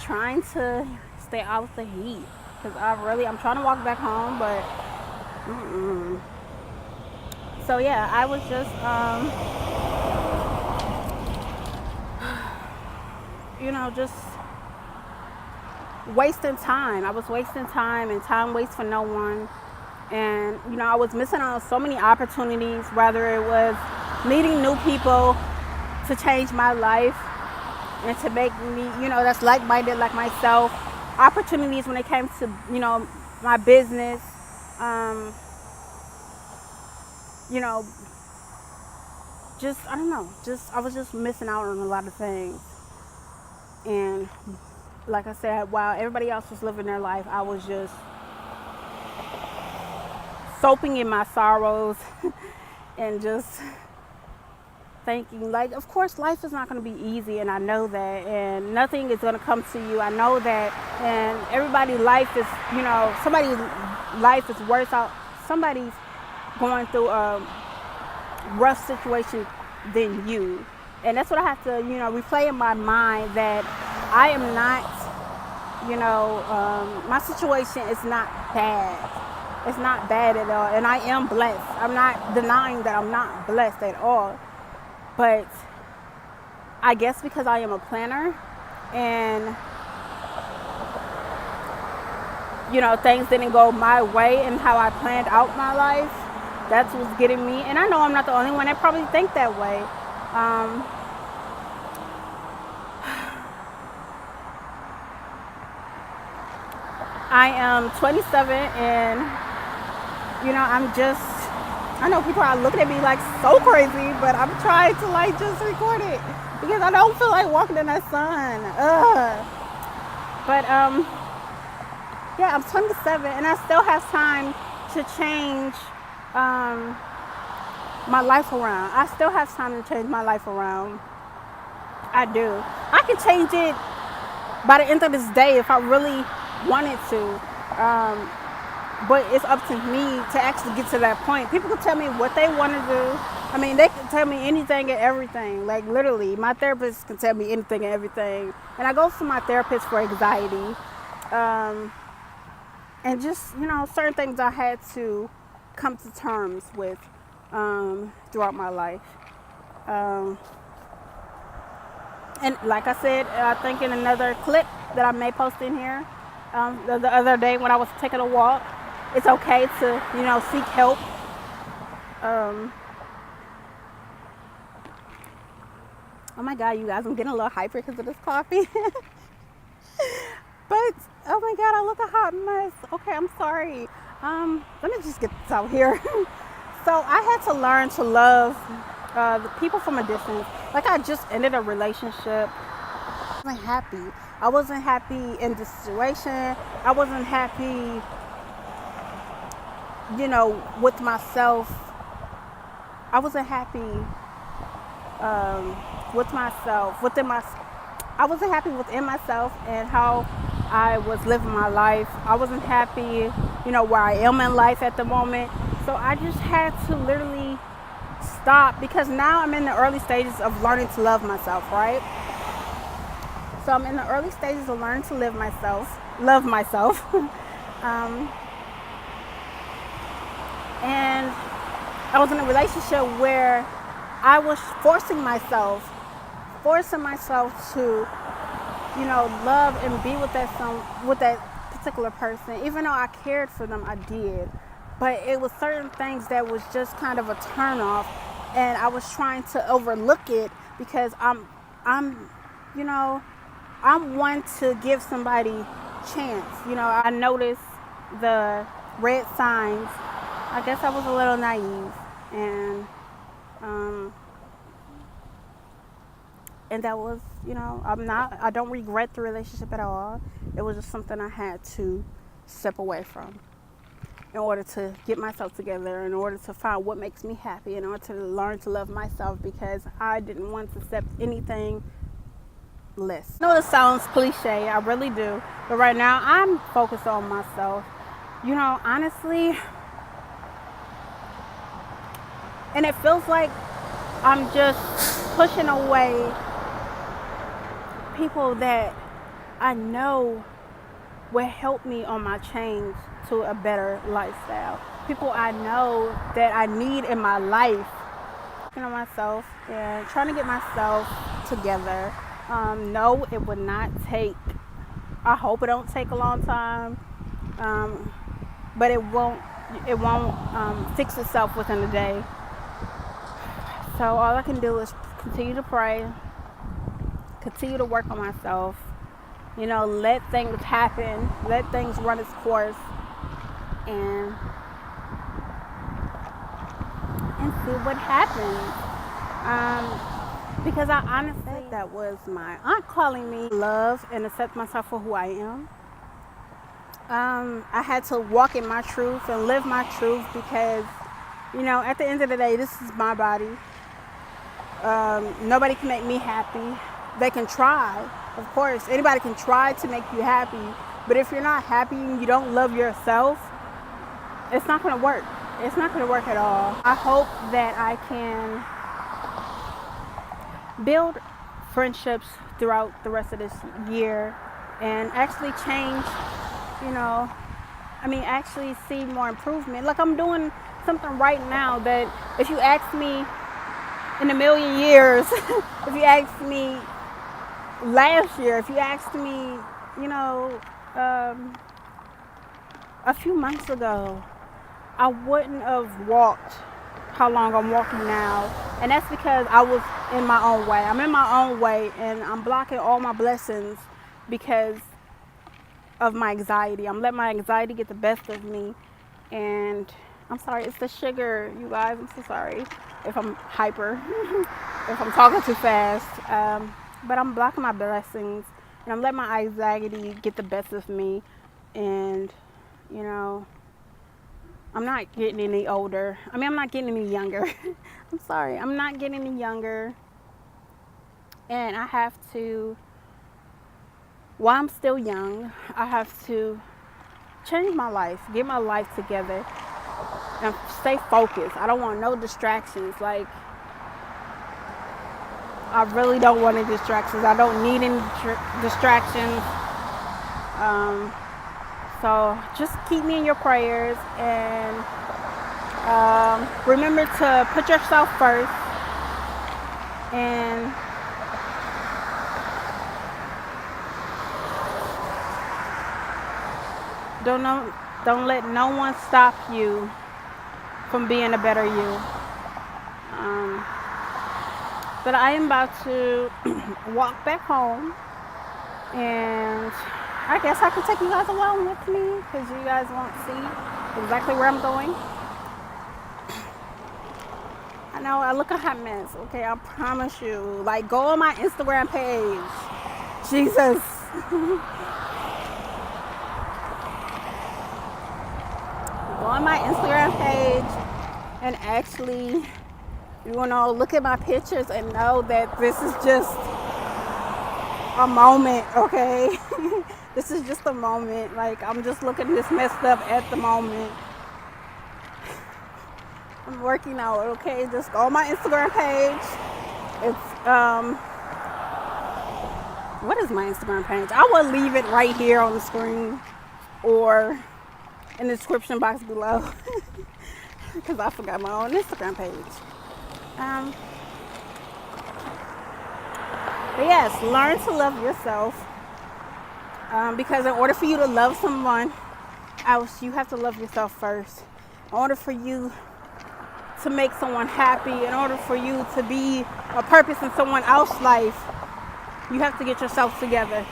trying to stay out of the heat because I'm trying to walk back home, but so yeah, I was just just wasting time. I was wasting time, and time waits for no one. And I was missing out on so many opportunities, whether it was meeting new people to change my life and to make me, that's like-minded like myself. Opportunities when it came to, my business. I was just missing out on a lot of things. And like I said, while everybody else was living their life, I was just soaking in my sorrows and just thinking, of course, life is not going to be easy, and I know that, and nothing is going to come to you. I know that, and everybody's life is, somebody's life is worse out. Somebody's going through a rough situation than you, and that's what I have to, replay in my mind that I am not, my situation is not bad. It's not bad at all, and I am blessed. I'm not denying that I'm not blessed at all. But I guess because I am a planner and things didn't go my way and how I planned out my life. That's what's getting me. And I know I'm not the only one that probably think that way. I am 27 and, I know people are looking at me like so crazy, but I'm trying to like just record it because I don't feel like walking in that sun. But yeah, I'm 27 and I still have time to change my life around. I still have time to change my life around. I do. I can change it by the end of this day if I really wanted to. But it's up to me to actually get to that point. People can tell me what they want to do. I mean, they can tell me anything and everything. Like literally, my therapist can tell me anything and everything. And I go to my therapist for anxiety. And just, certain things I had to come to terms with throughout my life. And like I said, I think in another clip that I may post in here, the other day when I was taking a walk, it's okay to, seek help. Oh my God, you guys, I'm getting a little hyper because of this coffee. But, oh my God, I look a hot mess. Okay, I'm sorry. Let me just get this out here. So I had to learn to love the people from a distance. Like I just ended a relationship. I wasn't happy. I wasn't happy in the situation. I wasn't happy, with myself. I wasn't happy with myself, I wasn't happy within myself and how I was living my life. I wasn't happy, where I am in life at the moment. So I just had to literally stop because now I'm in the early stages of learning to love myself, right? So I'm in the early stages of learning to love myself. And I was in a relationship where I was forcing myself to, love and be with that particular person. Even though I cared for them, I did. But it was certain things that was just kind of a turn off, and I was trying to overlook it because I'm one to give somebody chance. I noticed the red signs. I guess I was a little naive, and that was, I don't regret the relationship at all. It was just something I had to step away from in order to get myself together, in order to find what makes me happy, in order to learn to love myself because I didn't want to accept anything less. I know this sounds cliche, I really do, but right now I'm focused on myself. Honestly, and it feels like I'm just pushing away people that I know will help me on my change to a better lifestyle. People I know that I need in my life. Working on myself and trying to get myself together. No, it would not take, I hope it don't take a long time, but it won't fix itself within a day. So all I can do is continue to pray, continue to work on myself, let things happen, let things run its course, and see what happens. Because I honestly, that was my aunt calling me, love and accept myself for who I am. I had to walk in my truth and live my truth because, at the end of the day, this is my body. Nobody can make me happy. They can try, of course. Anybody can try to make you happy. But if you're not happy and you don't love yourself, it's not going to work. It's not going to work at all. I hope that I can build friendships throughout the rest of this year and actually change, actually see more improvement. Like I'm doing something right now that if you ask me in a million years, if you asked me last year, if you asked me, a few months ago, I wouldn't have walked how long I'm walking now. And that's because I was in my own way. I'm in my own way, and I'm blocking all my blessings because of my anxiety. I'm letting my anxiety get the best of me. And I'm sorry, it's the sugar, you guys. I'm so sorry if I'm hyper, if I'm talking too fast. But I'm blocking my blessings, and I'm letting my anxiety get the best of me. And, you know, I'm not getting any older. I mean, I'm not getting any younger. I'm sorry, I'm not getting any younger. And I have to, while I'm still young, I have to change my life, get my life together, and stay focused. I don't want no distractions. Like, I really don't want any distractions. I don't need any distractions. So just keep me in your prayers, and remember to put yourself first, and don't let no one stop you from being a better you. But I am about to walk back home, and I guess I can take you guys along with me because you guys won't see exactly where I'm going. I know I look a hot mess, okay? I promise you. Like, go on my Instagram page. Jesus. Go on my Instagram page and actually, you know, look at my pictures and know that this is just a moment, okay? This is just a moment. Like, I'm just looking this messed up at the moment. I'm working out, okay? Just go on my Instagram page. It's, what is my Instagram page? I will leave it right here on the screen or in the description box below because I forgot my own Instagram page. But yes, learn to love yourself, because in order for you to love someone else, you have to love yourself first. In order for you to make someone happy, in order for you to be a purpose in someone else's life, you have to get yourself together.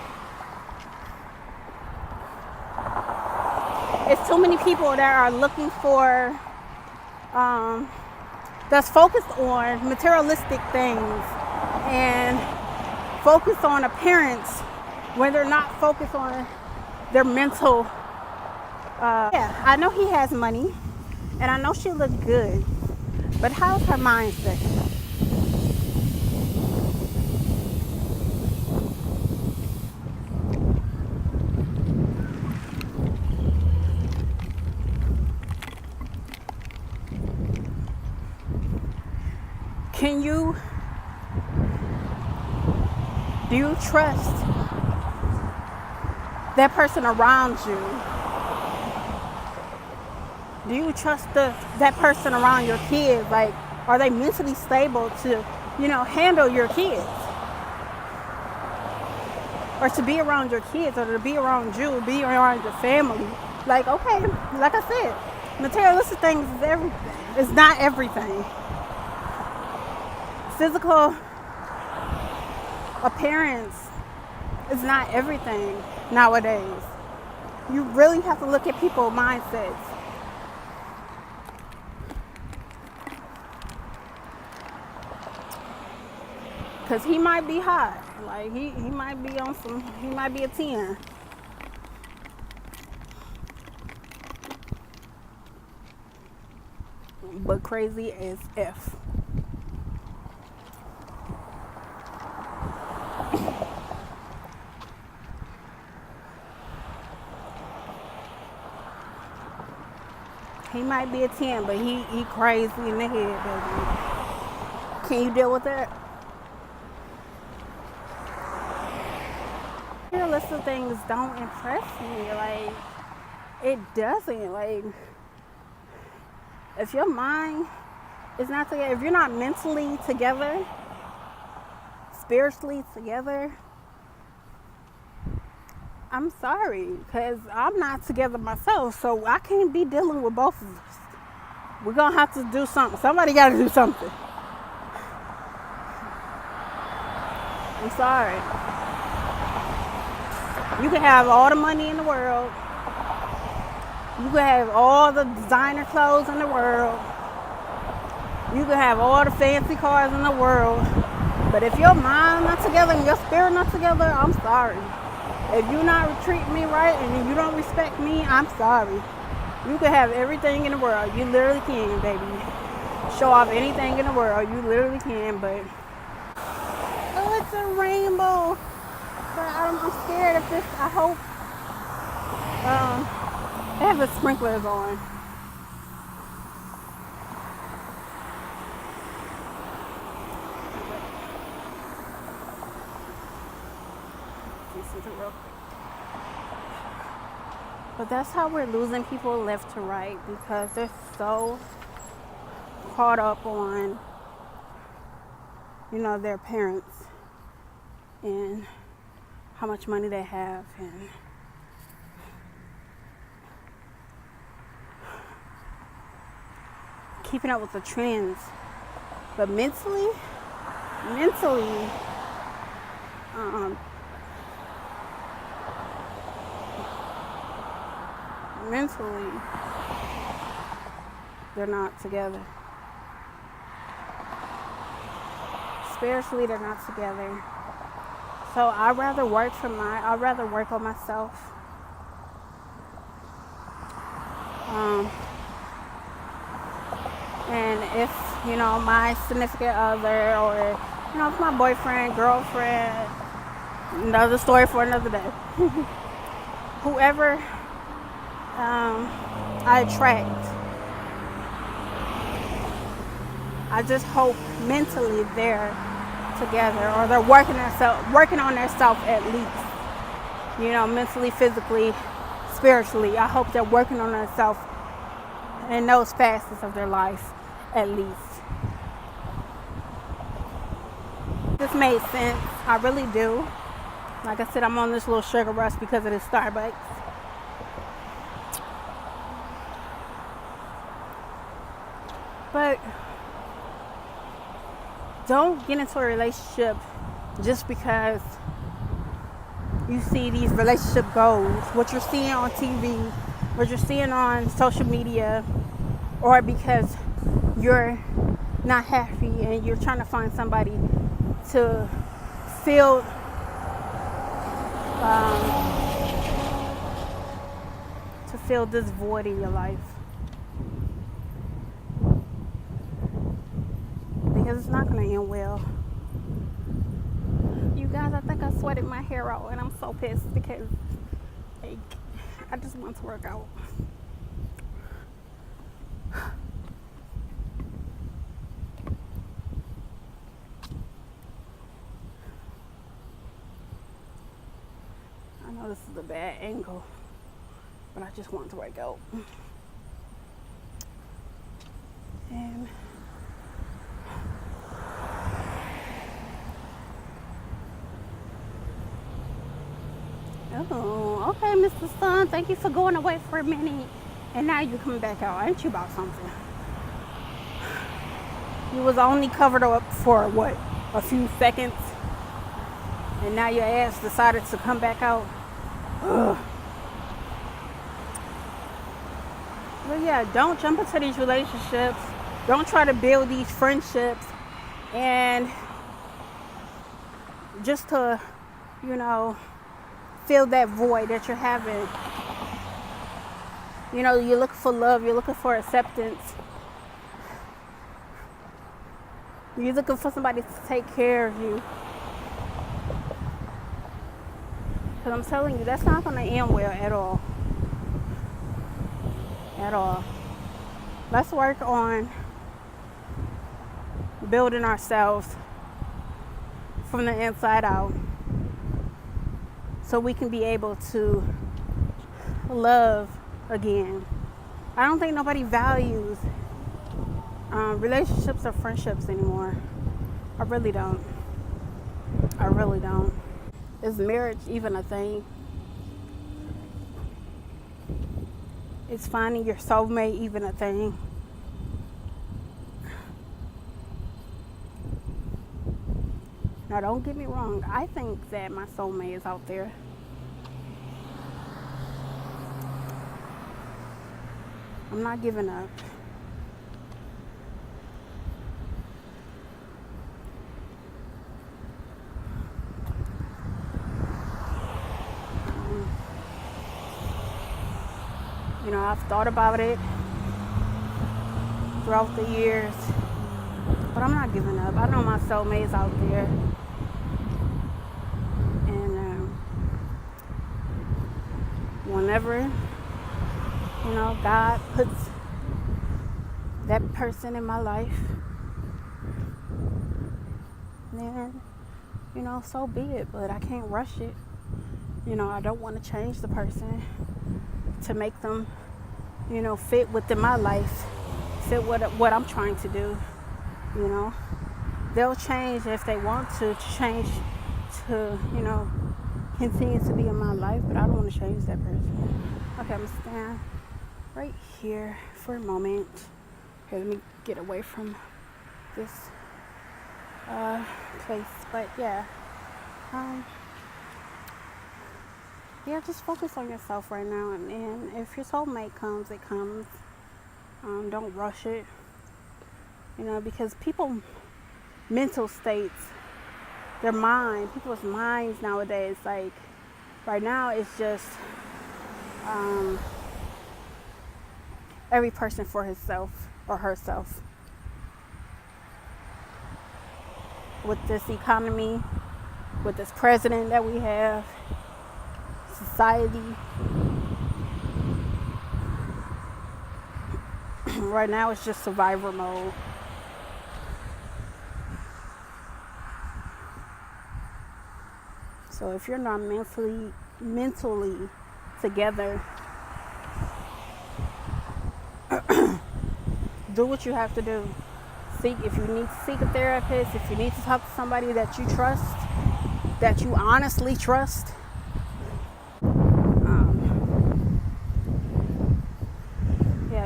It's too many people that are looking for, that's focused on materialistic things and focused on appearance when they're not focused on their mental. Yeah, I know he has money and I know she looks good, but how's her mindset? Do you trust that person around you? Do you trust that person around your kids? Like, are they mentally stable to, handle your kids? Or to be around your kids, or to be around you, be around your family? Like, okay, like I said, materialistic things is everything. It's not everything. Physical appearance is not everything nowadays. You really have to look at people's mindsets. Cause he might be hot. Like he might be on he might be a 10. But crazy as F. He might be a 10, but he crazy in the head, baby. Can you deal with that? Realistic things don't impress me. Like, it doesn't. Like, if your mind is not together, if you're not mentally together, spiritually together, I'm sorry, because I'm not together myself, so I can't be dealing with both of us. We're going to have to do something. Somebody got to do something. I'm sorry. You can have all the money in the world. You can have all the designer clothes in the world. You can have all the fancy cars in the world. But if your mind not together and your spirit not together, I'm sorry. If you not treat me right and you don't respect me, I'm sorry. You can have everything in the world. You literally can, baby. Show off anything in the world. You literally can, but... Oh, it's a rainbow. But I'm scared of this. I hope... they have the sprinklers on. Real quick. But that's how we're losing people left to right, because they're so caught up on, their parents and how much money they have and keeping up with the trends. But mentally, they're not together. Spiritually, they're not together. So I'd rather work on myself. And if, my significant other or, if my boyfriend, girlfriend, another story for another day. Whoever I attract, I just hope mentally they're together, or they're working on themselves at least. Mentally, physically, spiritually. I hope they're working on themselves in those facets of their life at least. This made sense. I really do. Like I said, I'm on this little sugar rush because of this Starbucks. But don't get into a relationship just because you see these relationship goals, what you're seeing on TV, what you're seeing on social media, or because you're not happy and you're trying to find somebody to fill this void in your life. Because it's not going to end well. You guys, I think I sweated my hair out and I'm so pissed because I just want to work out. I know this is a bad angle, but I just want to work out. And oh, okay, Mr. Sun, thank you for going away for a minute. And now you're coming back out. Ain't you about something? You was only covered up for what? A few seconds? And now your ass decided to come back out? Ugh. But yeah, don't jump into these relationships. Don't try to build these friendships. And just to, fill that void that you're having. You're looking for love. You're looking for acceptance. You're looking for somebody to take care of you. Because I'm telling you, that's not going to end well at all. At all. Let's work on building ourselves from the inside out, so we can be able to love again. I don't think nobody values relationships or friendships anymore. I really don't. Is marriage even a thing? Is finding your soulmate even a thing? Now, don't get me wrong. I think that my soulmate is out there. I'm not giving up. You know, I've thought about it throughout the years, but I'm not giving up. I know my soulmate is out there. And whenever, you know, God puts that person in my life, then, you know, so be it. But I can't rush it. You know, I don't want to change the person to make them, you know, fit within my life, fit what I'm trying to do. You know, they'll change if they want to change to, you know, continue to be in my life, but I don't want to change that person. Okay, I'm gonna stand right here for a moment. Okay, let me get away from this place. But yeah, yeah, just focus on yourself right now, and if your soulmate comes, it comes. Don't rush it, you know, because people, mental states, people's minds nowadays, like right now, it's just every person for himself or herself. With this economy, with this president that we have, society, right now it's just survivor mode. So if you're not mentally together, do what you have to do. If you need to seek a therapist, if you need to talk to somebody that you trust, that you honestly trust,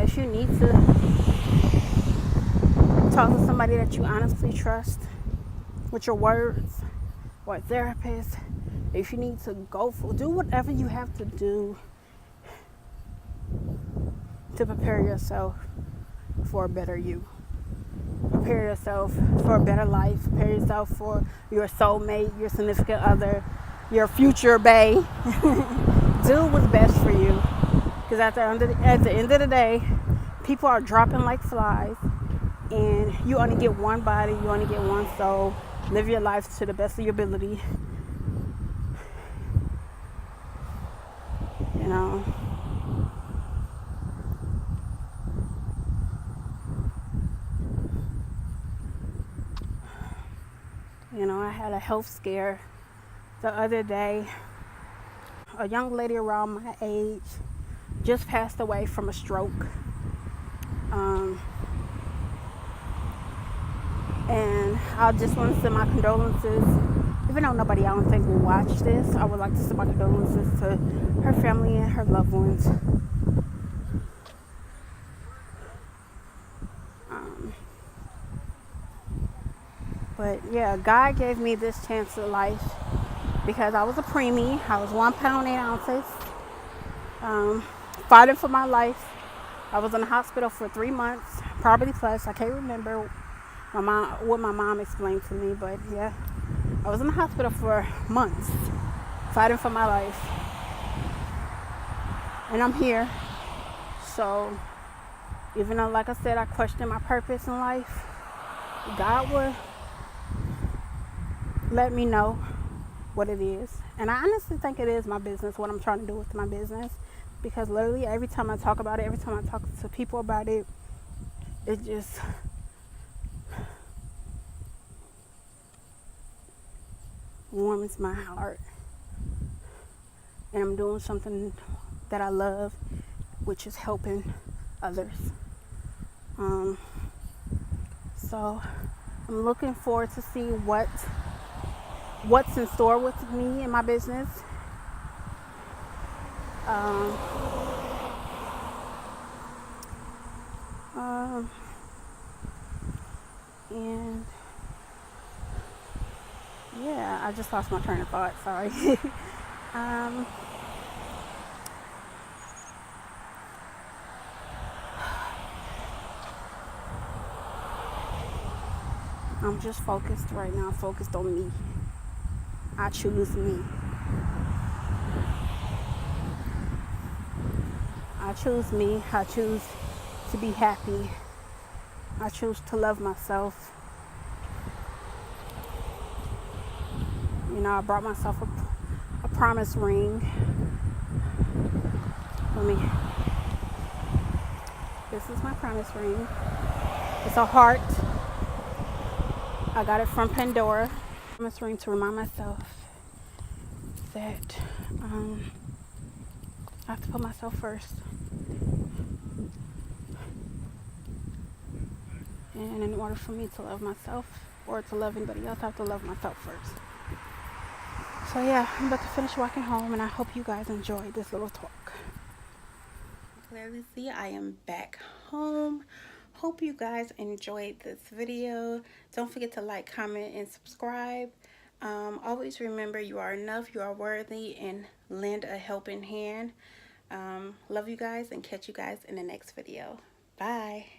if you need to talk to somebody that you honestly trust with your words, or a therapist, if you need to do whatever you have to do to prepare yourself for a better you. Prepare yourself for a better life. Prepare yourself for your soulmate, your significant other, your future bae. Do what's best for you. Because at the end of the day, people are dropping like flies, and you only get one body, you only get one soul. Live your life to the best of your ability. You know. You know, I had a health scare the other day. A young lady around my age just passed away from a stroke. And I just want to send my condolences. Even though nobody, I don't think, will watch this, I would like to send my condolences to her family and her loved ones. But yeah, God gave me this chance at life because I was a preemie. I was 1 pound 8 ounces, fighting for my life. I was in the hospital for 3 months, probably plus. I can't remember what my mom explained to me, but yeah, I was in the hospital for months, fighting for my life, and I'm here. So even though, like I said, I questioned my purpose in life, God would let me know what it is. And I honestly think it is my business, what I'm trying to do with my business, because literally every time I talk about it, every time I talk to people about it, it just warms my heart. And I'm doing something that I love, which is helping others. So I'm looking forward to see what's in store with me and my business. And yeah, I just lost my train of thought. Sorry. I'm just focused right now, focused on me. I choose me. I choose me. I choose to be happy. I choose to love myself. You know, I brought myself a promise ring. This is my promise ring. It's a heart. I got it from Pandora. Promise ring to remind myself that I have to put myself first. And in order for me to love myself or to love anybody else, I have to love myself first. So yeah, I'm about to finish walking home, and I hope you guys enjoyed this little talk. Clearly see I am back home. Hope you guys enjoyed this video. Don't forget to like, comment, and subscribe. Always remember, you are enough, you are worthy, and lend a helping hand. Love you guys, and catch you guys in the next video. Bye.